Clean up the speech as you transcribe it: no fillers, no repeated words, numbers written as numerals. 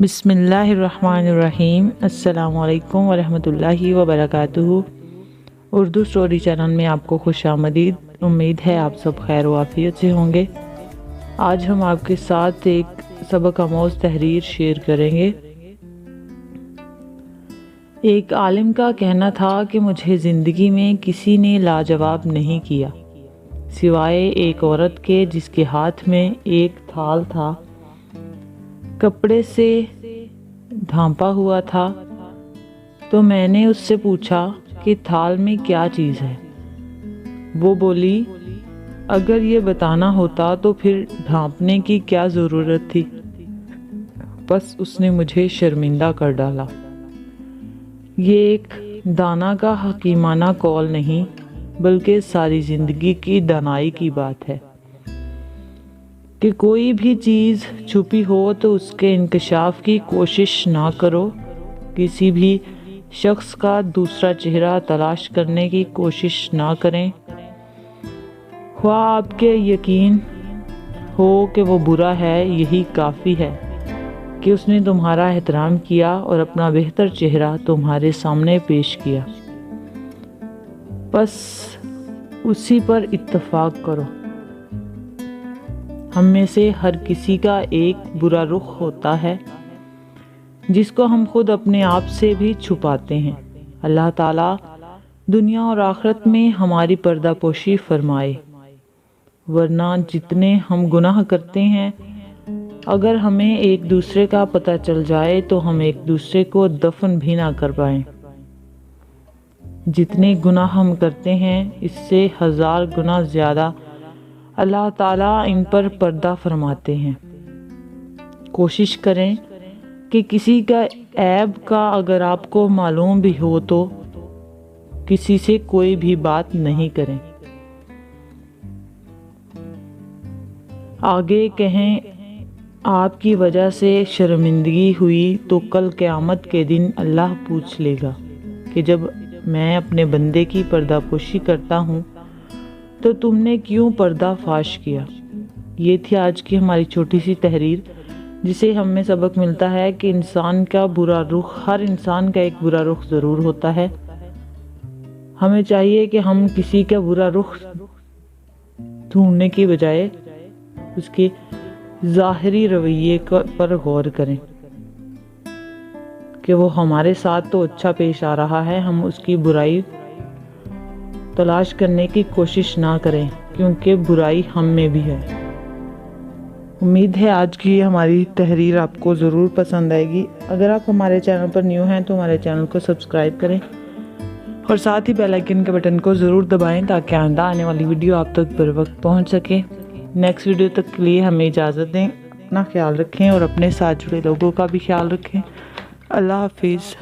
بسم اللہ الرحمن الرحیم۔ السلام علیکم ورحمۃ اللہ وبرکاتہ۔ اردو سٹوری چینل میں آپ کو خوش آمدید۔ امید ہے آپ سب خیر و عافیت سے ہوں گے۔ آج ہم آپ کے ساتھ ایک سبق آموز تحریر شیئر کریں گے۔ ایک عالم کا کہنا تھا کہ مجھے زندگی میں کسی نے لاجواب نہیں کیا سوائے ایک عورت کے جس کے ہاتھ میں ایک تھال تھا، کپڑے سے ڈھانپا ہوا تھا۔ تو میں نے اس سے پوچھا کہ تھال میں کیا چیز ہے؟ وہ بولی، اگر یہ بتانا ہوتا تو پھر ڈھانپنے کی کیا ضرورت تھی؟ بس اس نے مجھے شرمندہ کر ڈالا۔ یہ ایک دانا کا حکیمانہ قول نہیں بلکہ ساری زندگی کی دانائی کی بات ہے کہ کوئی بھی چیز چھپی ہو تو اس کے انکشاف کی کوشش نہ کرو۔ کسی بھی شخص کا دوسرا چہرہ تلاش کرنے کی کوشش نہ کریں، خواہ آپ کے یقین ہو کہ وہ برا ہے، یہی کافی ہے کہ اس نے تمہارا احترام کیا اور اپنا بہتر چہرہ تمہارے سامنے پیش کیا۔ بس اسی پر اتفاق کرو۔ ہم میں سے ہر کسی کا ایک برا رخ ہوتا ہے جس کو ہم خود اپنے آپ سے بھی چھپاتے ہیں۔ اللہ تعالیٰ دنیا اور آخرت میں ہماری پردہ پوشی فرمائے، ورنہ جتنے ہم گناہ کرتے ہیں اگر ہمیں ایک دوسرے کا پتہ چل جائے تو ہم ایک دوسرے کو دفن بھی نہ کر پائیں۔ جتنے گناہ ہم کرتے ہیں اس سے 1000 گنا زیادہ اللہ تعالیٰ ان پر پردہ فرماتے ہیں۔ کوشش کریں کہ کسی کا عیب کا اگر آپ کو معلوم بھی ہو تو کسی سے کوئی بھی بات نہیں کریں۔ آگے کہیں آپ کی وجہ سے شرمندگی ہوئی تو کل قیامت کے دن اللہ پوچھ لے گا کہ جب میں اپنے بندے کی پردہ پوشی کرتا ہوں تو تم نے کیوں پردہ فاش کیا؟ یہ تھی آج کی ہماری چھوٹی سی تحریر، جسے ہم میں سبق ملتا ہے کہ انسان کا برا رخ، ہر انسان کا ایک برا رخ ضرور ہوتا ہے۔ ہمیں چاہیے کہ ہم کسی کا برا رخ ڈھونڈنے کی بجائے اس کے ظاہری رویے پر غور کریں کہ وہ ہمارے ساتھ تو اچھا پیش آ رہا ہے، ہم اس کی برائی تلاش کرنے کی کوشش نہ کریں کیونکہ برائی ہم میں بھی ہے۔ امید ہے آج کی ہماری تحریر آپ کو ضرور پسند آئے گی۔ اگر آپ ہمارے چینل پر نیو ہیں تو ہمارے چینل کو سبسکرائب کریں اور ساتھ ہی بیل آئیکن کے بٹن کو ضرور دبائیں تاکہ آئندہ آنے والی ویڈیو آپ تک بر وقت پہنچ سکے۔ نیکسٹ ویڈیو تک کے لیے ہمیں اجازت دیں۔ اپنا خیال رکھیں اور اپنے ساتھ جڑے لوگوں کا بھی خیال رکھیں۔ اللہ حافظ۔